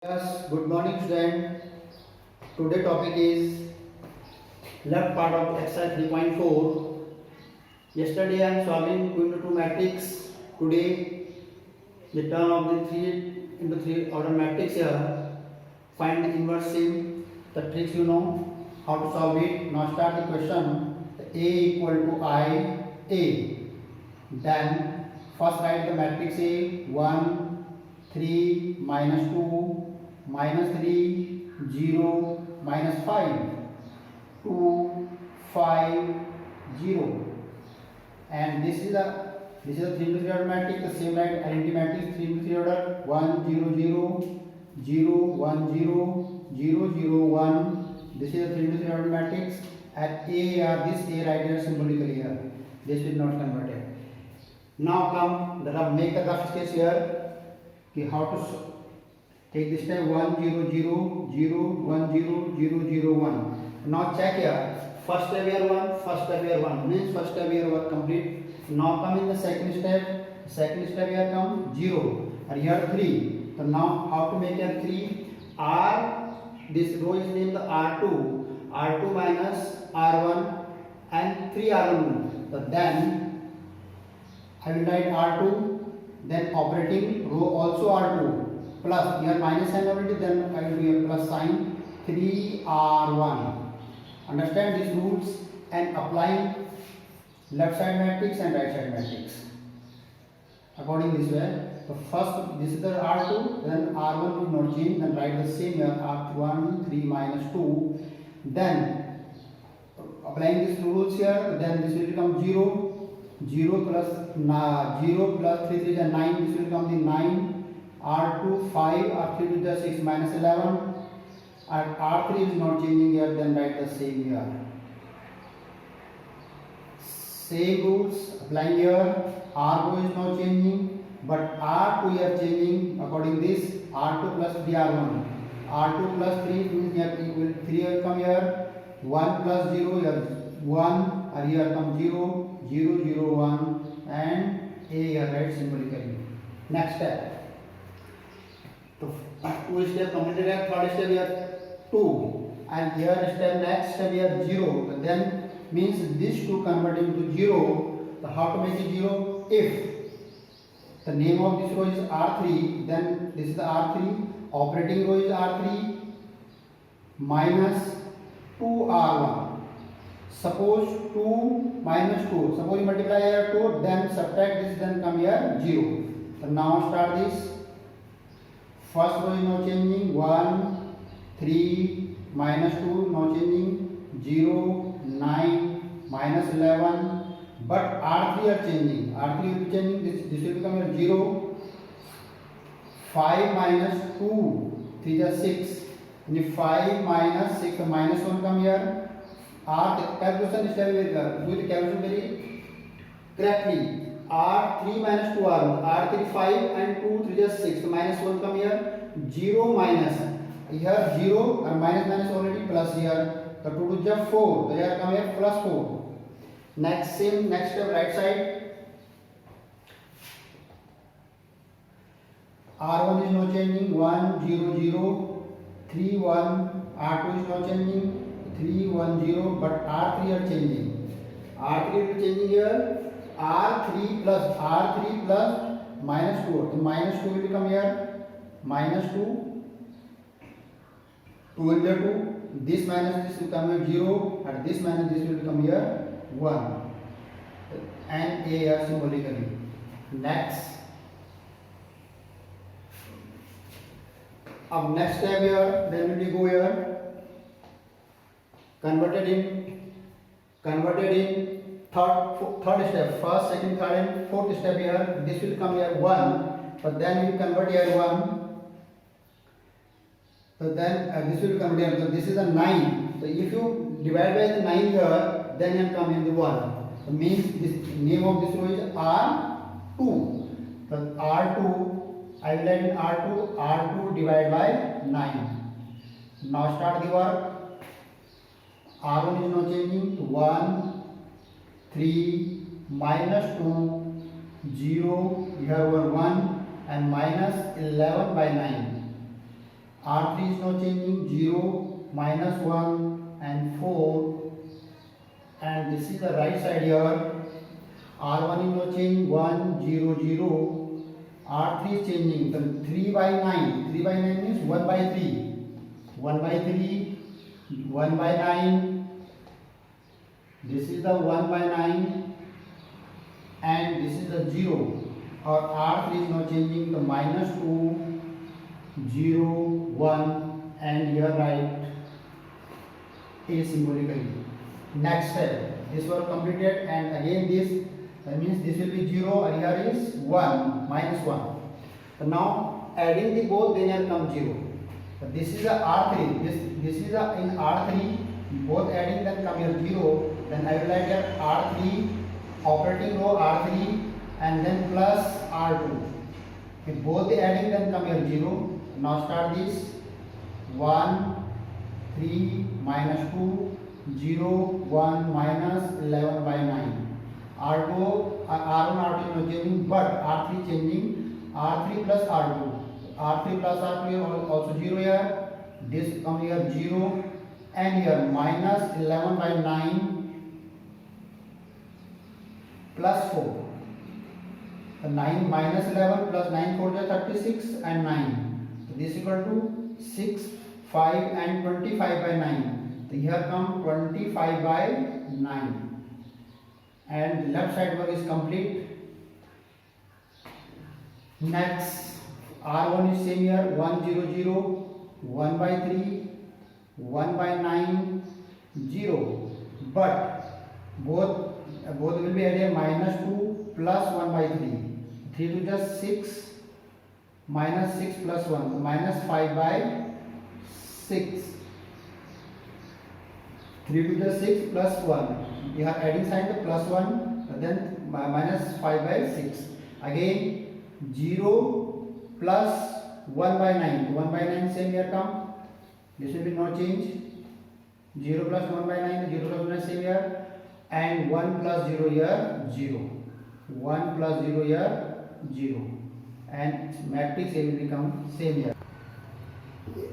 Yes, good morning student. Today topic is left part of exercise 3.4. Yesterday I am solving 2 into 2 matrix. Today the term of the 3 into 3 order matrix here. Find the inverse sim. The tricks you know how to solve it. Now start the question. A equal to I A. Then first write the matrix A 1 3 minus 2 minus 3 0 minus 5 2 5 0, and this is a 3 into 3 order matrix. The same right identity matrix 3 into 3 order 1 0 0 0 1 0 0 0 1. This is a 3 into 3 order matrix. At A this A right here symbolically here. This will not convert it. Now come make the rough sketch here. How to take this time 1 0 0 0 1 0 0 0 1. Now check here. First step here 1, first step here 1 means first step here work complete. Now come in the second step. Second step here come 0 and here 3. So now how to make here 3? R, this row is named the R2. R2 minus R1 and 3 R1. So then I will write R2. Then operating row also R2 plus here minus sign already, then I will do a plus sign 3R1. Understand these rules and applying left side matrix and right side matrix according this way. So first this is the R2, then R1 will not change, then write the same here R1 3 minus 2. Then applying these rules here, then this will become 0. 0 plus 0 plus 3 3 is 9. This will become the 9. R2 5, R3 is the 6 minus 11. And R3 is not changing here. Then write the same here. Same rules applying here. R2 is not changing, but R2 here changing according this. R2 plus 3R1. R2 plus 3 means here 3 will come here. 1 plus 0 here 1, and here come 0. 0 0 1 and A here right symbolically. Next step. So 2 step completed here, third step here 2 and here step next step here 0. So then means this 2 convert into 0. So how to make it 0? If the name of this row is R3, then this is the R3. Operating row is R3 minus 2R1. Suppose 2 minus 2. Suppose you multiply here 2, then subtract this, then come here 0. So now start this. First row is not changing. 1, 3, minus 2, not changing. 0, 9, minus 11. But R3 are changing. R3 will be changing. This will become here 0. 5 minus 2, 3 is 6. And 5 minus 6, minus 1 come here. Calculation is do the calculation very correctly. R3 minus 2 R1, R3 5 and 2 3 is 6. So minus 1 come here. 0 minus here 0 and minus already plus here. So 2 to just 4. So here come here plus 4. Next step right side. R1 is not changing. 1 0 0 3 1. R2 is not changing. 3 1 0, but R3 are changing. R3 will be changing here. R3 plus minus 2. So minus 2 will become here minus 2. 2 into 2. This minus this will come here 0, and this minus this will become here 1. And A here symbolically. Next. Next step here, then we go here. Converted in third step, first, second, third and fourth step here. This will come here 1, but then we convert here 1. So then this will convert here. So this is a 9. So if you divide by the 9 here, then you come in the 1. So means this name of this row is R2. So R2, I will write in R2 divided by 9. Now start the work. R1 is not changing to 1, 3, minus 2, 0, here 1 and minus 11 by 9. R3 is now changing 0, minus 1 and 4, and this is the right side here. R1 is now changing 1, 0, 0. R3 is changing the 3 by 9. 3 by 9 means 1 by 3. 1 by 3, 1 by 9. This is the 1 by 9, and this is the 0. Or R3 is now changing the minus 2, 0, 1, and here write A symbolically. Next step, this was completed, and again this, that means this will be 0, and here is 1, minus 1. So now adding the both, then here come 0. But this is a R3, this is a in R3, both adding, then come here 0, then I will write here R3, operating row R3, and then plus R2. If both the adding, then come here 0. Now start this 1, 3, minus 2, 0, 1, minus 11 by 9. R2, R1, R2 is not changing, but R3 changing, R3 plus R2. R3 plus R2 also 0 here. This come here 0, and here minus 11 by 9 plus 4. 9 minus 11 plus 9 4 is 36 and 9. So this is equal to 6, 5 and 25 by 9. So here come 25 by 9. And left side work is complete. Next, R1 is same here, 1, 0, 0, 1 by 3, 1 by 9, 0. But both will be added minus 2 plus 1 by 3. 3 to just 6, minus 6 plus 1, minus 5 by 6. 3 to just 6 plus 1. You have adding sign the plus 1, then minus 5 by 6. Again 0 plus 1 by 9. 1 by 9 same here come. This will be no change. 0 plus 1 by 9, 0 plus 1 same here. And 1 plus 0 here, 0. 1 plus 0 here, 0. And matrix A will become same here.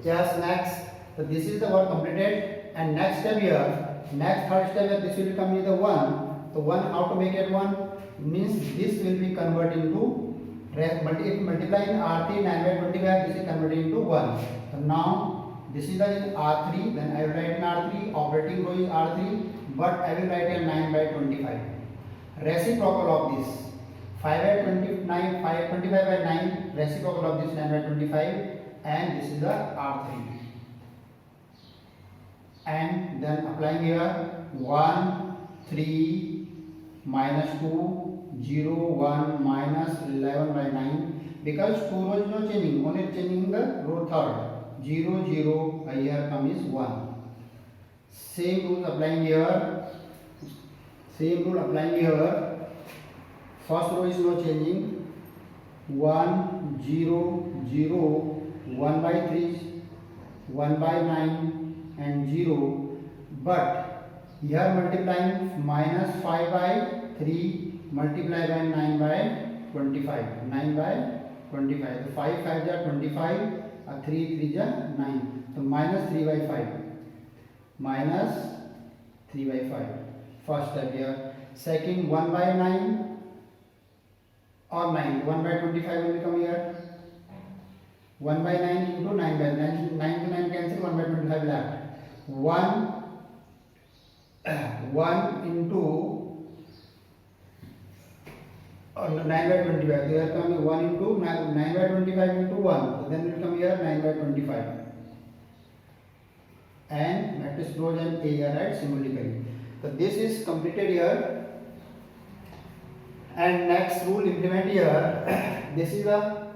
Just next. So this is the work completed. And next step here, next third step here, this will become here the 1. So 1, how to make it 1? Means this will be converted into, if multiply in R3 9 by 25, this is converted into 1. So now this is the in R3, then I will write in R3, operating row is R3, but I will write in 9 by 25. Reciprocal of this 5 by 29, 25 by 9, reciprocal of this 9 by 25, and this is the R3. And then applying here 1, 3, minus 2, 0, 1, minus 11 by 9, because 2 rows is not changing, only changing the row third. 0, 0, here comes 1. Same rule applying here. Same rule applying here. First row is not changing. 1, 0, 0, 1 by 3, 1 by 9 and 0. But here multiplying minus 5 by 3 multiply by 9 by 25. 9 by 25. So 5 5 is 25. 3 3 is 9. So minus 3 by 5. Minus 3 by 5. First step here. Second 1 by 9 or 9. 1 by 25 will become here. 1 by 9 into 9 by 9. 9 to 9 cancel. 1 by 25 left. 1 into 9 by 25. Here comes 1 into 9 by 25 into 1. So then it will come here 9 by 25. And matrix rows and A are right symbolically. So this is completed here. And next rule implement here. This is the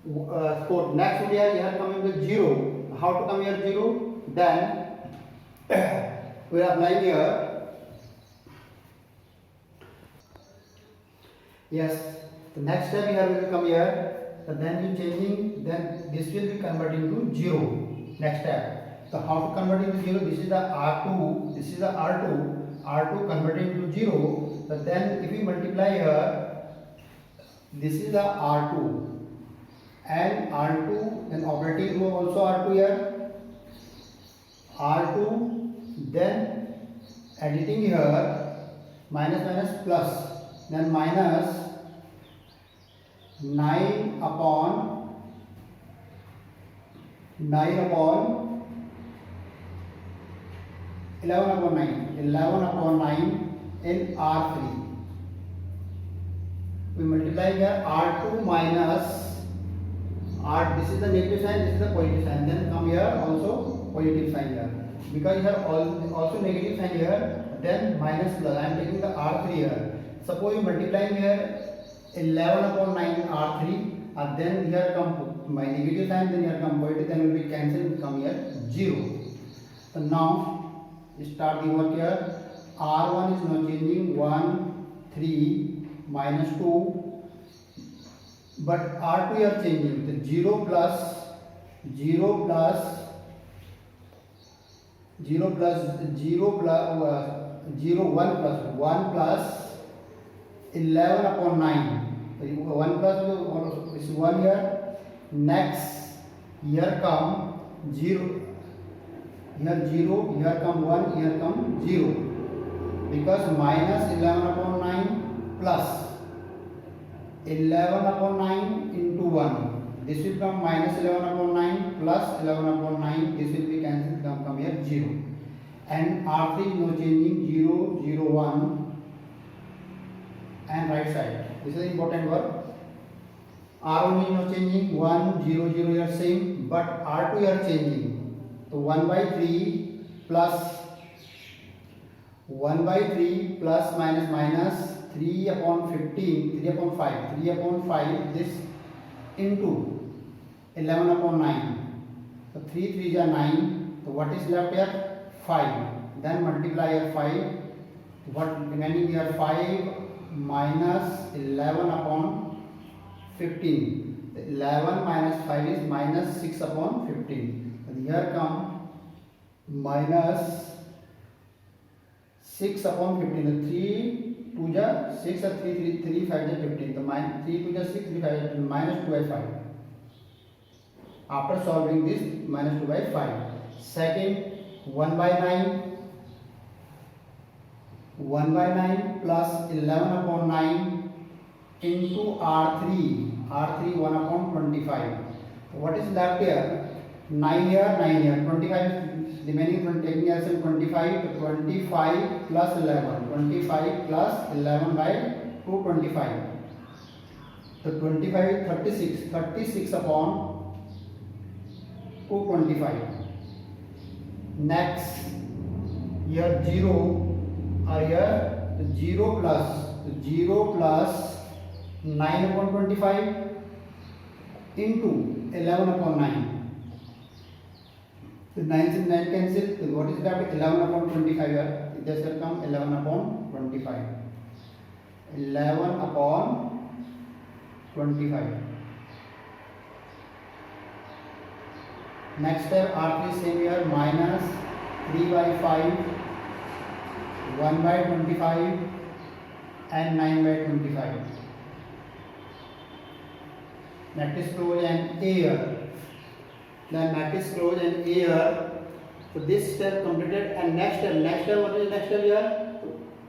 code. Next rule here coming with 0. How to come here 0? Then we are applying here. Yes, the next step here will come here. So then you changing, then this will be converted into 0. Next step. So how to convert into 0? This is the R2. This is the R2. R2 converted into 0. But then if we multiply here, this is the R2. and R2, then operating row also R2 here, R2, then editing here minus minus plus, then minus 9 upon 11 upon 9 in R3. We multiply here R2 minus R. This is the negative sign, this is the positive sign. Then come here also positive sign here. Because here also negative sign here, then minus plus. I am taking the R3 here. Suppose you multiply here 11 upon 9 R3, and then here come my negative sign, then here come positive, then will be cancelled, come here 0. So now start the work here. R1 is now changing 1, 3, minus 2, but R2 you are changing the 0 plus 0 plus 0 plus 0 plus 0 1 plus 1 plus 11 upon 9. 1 plus is 1 here. Next here come 0. Here 0, here come 1, here come 0. Because minus 11 upon 9 plus 11 upon 9 into 1. This will come minus 11 upon 9 plus 11 upon 9. This will be cancelled, come here 0. And R3 is now changing 0, 0, 1 and right side. This is important work. R1 is now changing 1, 0, 0 here same, but R2 here changing. So 1 by 3 plus 1 by 3 plus minus minus 3 upon 15, 3 upon 5, 3 upon 5 this into 11 upon 9. So 3 3s are 9. So what is left here? 5. Then multiply here 5. What remaining here? 5 minus 11 upon 15. 11 minus 5 is minus 6 upon 15. And here come minus 6 upon 15. 3 2 ja 6 or 3 3 5 ja 15. So minus 3 2 ja 6 3 5 ja minus 2 by 5. After solving this, minus 2 by 5. Second, 1 by 9. 1 by 9 plus 11 upon 9 into R3. R3 1 upon 25. What is left here? 9 here, 9 here. 25 remaining from taking LCM 25 to 25 plus 11. 25 plus 11 by 225. So 25 is 36. 36 upon 225. Next, here 0 or here 0 plus 9 upon 25 into 11 upon 9. So 9 and 9 cancel. So what is left? 11 upon 25 here. This will come 11 upon 25. 11 upon 25. Next step, R3 same here, minus 3 by 5, 1 by 25 and 9 by 25. Matrix close and A here. Then matrix close and A here. So this step completed, and next step, what is next step here?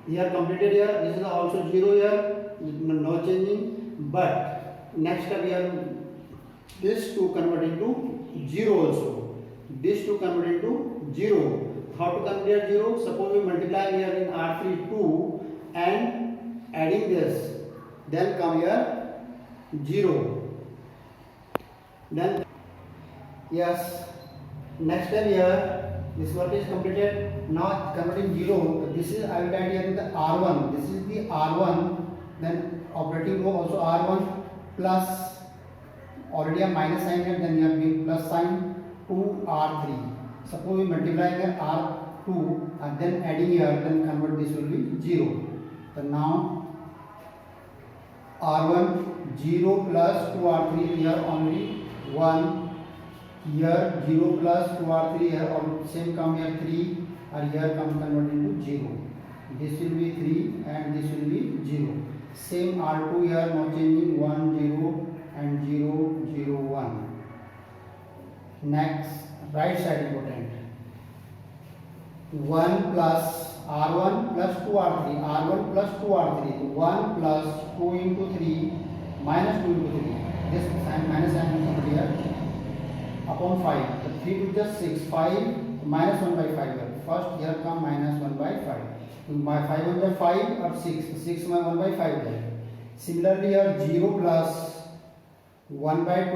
Here completed here. This is also 0 here, no changing. But next step here, this 2 convert into 0 also. This 2 convert into 0. How to convert 0? Suppose we multiply here in R3 2 and adding this. Then come here 0. Then yes. Next step here, this work is completed. Now converting 0. This is I will add here in the R1. This is the R1. Then operating row also R1 plus. Already a minus sign here, then you have been plus sign to R3. Suppose we multiply here R2 and then adding here, then convert this will be 0. So now R1 0 plus 2R3 here only 1. Here 0 plus 2R3 here or same come here 3 and here come convert into 0. This will be 3 and this will be 0. Same R2 here, now changing 1 0 and 0, 0, 1. Next, right side important. 1 plus R1 plus 2R3, R1 plus 2R3, 1 plus 2 into 3 minus 2 into 3. This sign minus sign will come here upon 5. So 3 to just 6, 5 minus 1 by 5 here. First here come minus 1 by 5. My 5 1 by 5 or 6, 6 by 1 by 5 there. Similarly here 0 plus 1 by 2,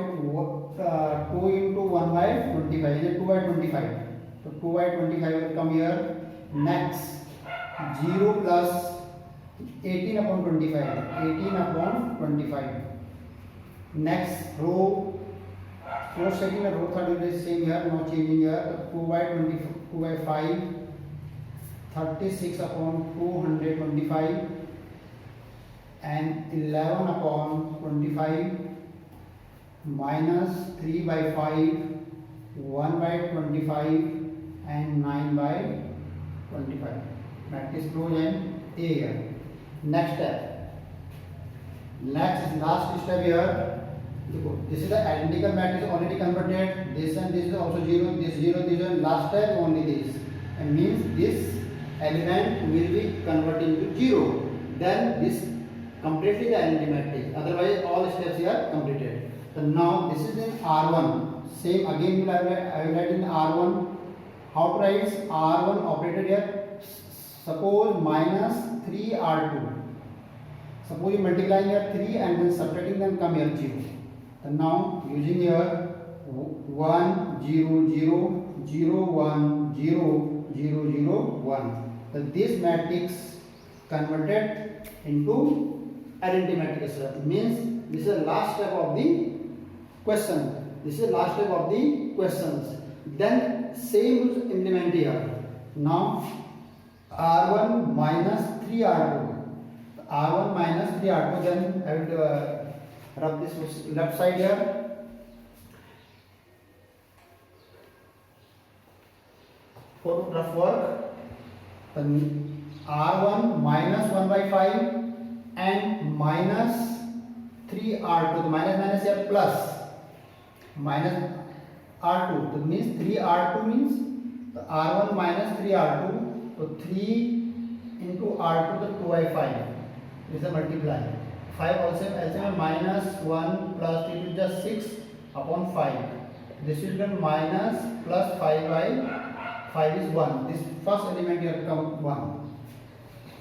2 into 1 by 25, is 2 by 25. So 2 by 25 will come here. Next 0 plus 18 upon 25, 18 upon 25. Next row, first second row third will be same here, no changing here. 2 by 20, 2 by 5, 36 upon 225 and 11 upon 25 minus 3 by 5, 1 by 25 and 9 by 25. Matrix close and A here. Next step. Last step here. This is the identical matrix already converted. This and this is also 0. This 0, this one. Last step only this. And means this element will be converted into 0. Then this completely the identity matrix. Otherwise all steps here completed. So now this is in R1. Same again I will write in R1. How to write R1 operated here? Suppose minus 3R2. Suppose you multiply here 3 and then subtracting them come here 0. And now using here 1 0 0 0 1 0 0 0 1. So this matrix converted into identity matrix. Means this is the last step of the question. This is the last step of the questions. Then same is implement here. Now R1 minus 3R2. R1 minus 3R2. Then I will rub this left side here. For rough work, then R1 minus 1 by 5 and minus 3R2. The minus here plus minus R2. So means 3R2 means the R1 minus 3R2. So 3 into R2 the 2 by 5 is a multiply. 5 also minus 1 plus 3 to just 6 upon 5. This will become minus plus 5 by 5 is 1. This first element here come 1.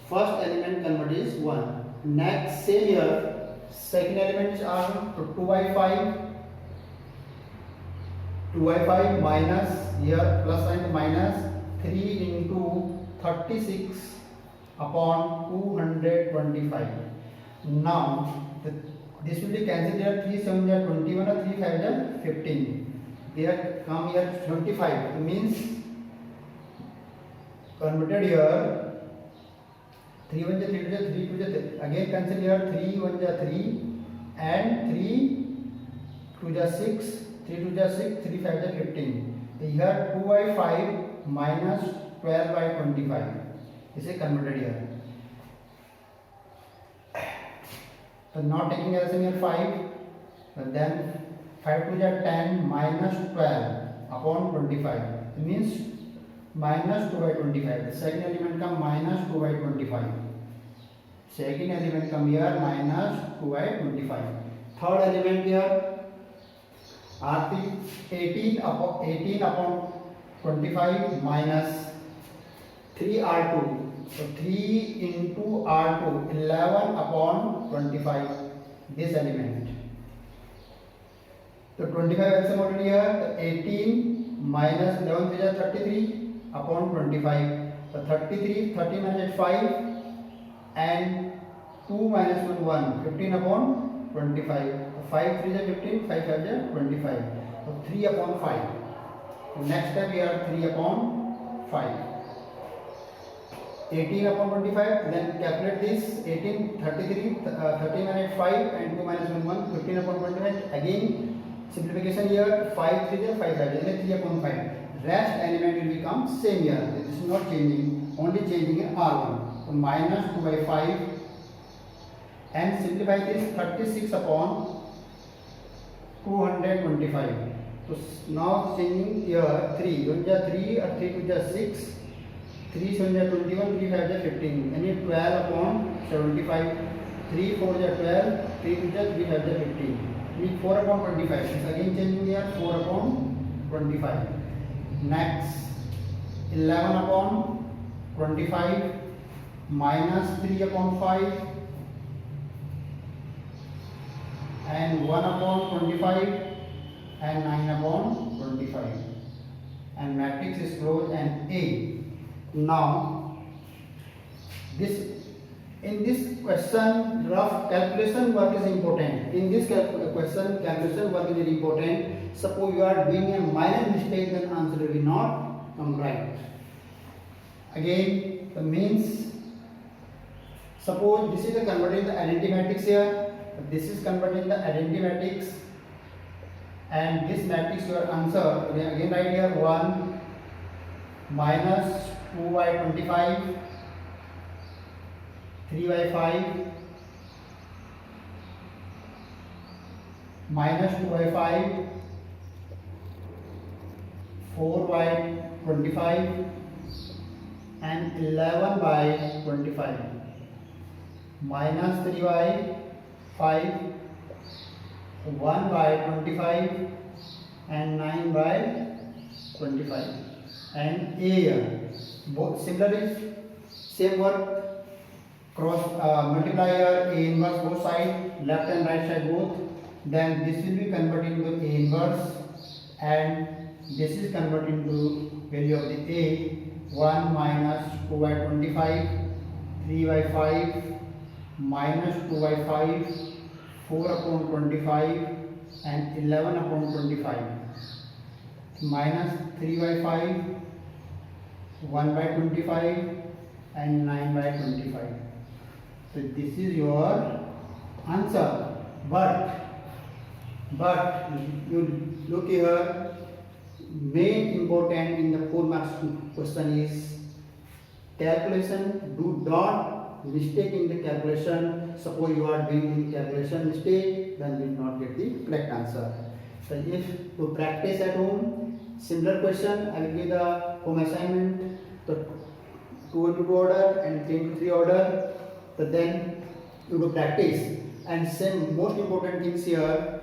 First element converted is 1. Next same here. Second element is R1. So 2 by 5. 2 by 5 minus here plus sign minus 3 into 36 upon 225. Now this will be cancelled here. 3 7 are 21 or 3 5 are 15. Here come here 25. It means converted here 3 1 3 2 3 2 again cancel here 3 1 3 and 3 2 6 3 2 6 3 5 15. Here 2 by 5 minus 12 by 25. This is converted here. So not taking LCM here 5, but then 5 2 10 minus 12 upon 25. It means minus 2 by 25. The second element come minus 2 by 25. Second element come here minus 2 by 25. Third element here R3 18 upon 25 minus 3R2. So 3 into R2 11 upon 25. This element. So 25 LCM already here. 18 minus 11 is 33 upon 25. So 33 30 minus 5 and 2 minus 1 1 15 upon 25. 5 3 is 15, 5 5 is 25. So 3 upon 5. Next step here 3 upon 5. 18 upon 25. Then calculate this 18 33 30 minus 5 and 2 minus 1 1 15 upon 25. Again simplification here 5 3 is 5 5 is 3 upon 5. Rest element will become same here. This is not changing, only changing in R1. So minus 2 by 5 and simplify this 36 upon 225. So now changing here 3. 1 is 3 or 3 2 is 6. 3 7 is 21, 3 5 is 15. And 12 upon 75. 3 4 is 12, 3 2 is 3 5 is 15. Means 4 upon 25. It's again changing here 4 upon 25. Next 11 upon 25 minus 3 upon 5 and 1 upon 25 and 9 upon 25, and matrix is closed and A. Now this in this question rough calculation work is important. In this question calculation work is very important. Suppose you are doing a minor mistake, then answer will not come right. Again the means, suppose this is the converting the identity matrix here, this is converting the identity matrix, and this matrix your answer again write here 1 minus 2 by 25, 3 by 5 minus 2 by 5, 4 by 25 and 11 by 25 minus 3 by 5, 1 by 25 and 9 by 25, and A here. Both similarly same work, cross multiply here A inverse both sides, left and right side both, then this will be converted into A inverse and this is converted into value of the A. 1 minus 2 by 25, 3 by 5 minus 2 by 5, 4 upon 25 and 11 upon 25 minus 3 by 5, 1 by 25 and 9 by 25. So this is your answer. But you look here, main important in the 4 marks question is calculation. Do not mistake in the calculation. Suppose you are doing the calculation mistake, then you will not get the correct answer. So if to practice at home, similar question, I will give the home assignment, the 2 into 2 order and 3 into 3 order. So then you do practice. And same most important things here,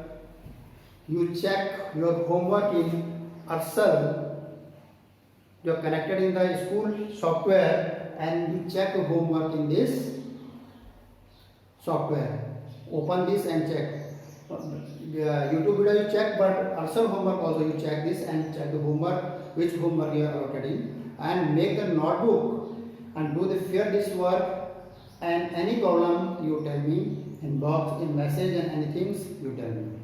you check your homework in Arcel. You are connected in the school software and you check your homework in this software. Open this and check. YouTube video you check, but Arcel homework also you check this and check the homework, which homework you are allocating, and make a notebook and do the fear this work. And any problem you tell me in box, in message, and anything you tell me.